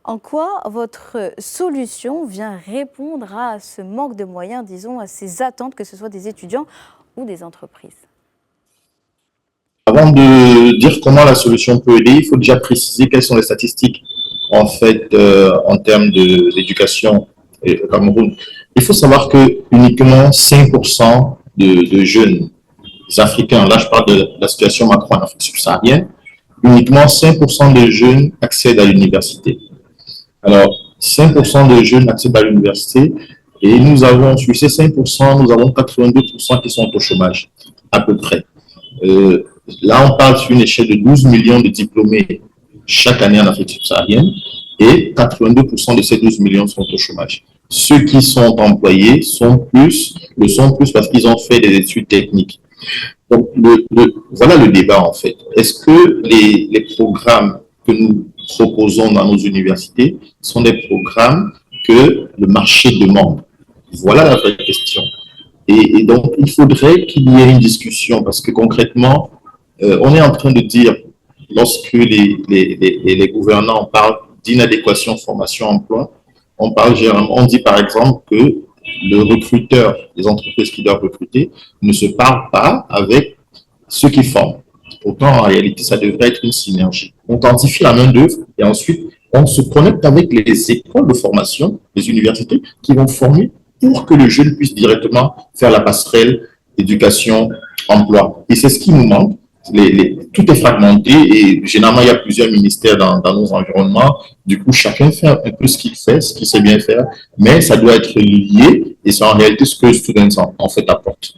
En quoi votre solution vient répondre à ce manque de moyens, disons, à ces attentes, que ce soit des étudiants ou des entreprises? Avant de dire comment la solution peut aider, il faut déjà préciser quelles sont les statistiques en fait en termes d'éducation au Cameroun. Il faut savoir que uniquement 5% de jeunes africains, là je parle de la situation macro en Afrique subsaharienne, uniquement 5% de jeunes accèdent à l'université. Alors, 5% de jeunes accèdent à l'université et nous avons, sur ces 5%, nous avons 82% qui sont au chômage, à peu près. Euh, Là, on parle sur une échelle de 12 millions de diplômés chaque année en Afrique subsaharienne et 82% de ces 12 millions sont au chômage. Ceux qui sont employés le sont plus parce qu'ils ont fait des études techniques. Donc, voilà le débat en fait. Est-ce que les programmes que nous proposons dans nos universités sont des programmes que le marché demande? Voilà la vraie question. Et donc, il faudrait qu'il y ait une discussion parce que concrètement, on est en train de dire, lorsque les gouvernants parlent d'inadéquation formation-emploi, on dit par exemple que le recruteur, les entreprises qui doivent recruter, ne se parlent pas avec ceux qui forment. Pourtant, en réalité, ça devrait être une synergie. On quantifie la main-d'œuvre et ensuite, on se connecte avec les écoles de formation, les universités qui vont former pour que le jeune puisse directement faire la passerelle éducation-emploi. Et c'est ce qui nous manque. Tout est fragmenté et généralement, il y a plusieurs ministères dans nos environnements. Du coup, chacun fait un peu ce qu'il fait, ce qu'il sait bien faire, mais ça doit être lié et c'est en réalité ce que Students en fait apporte.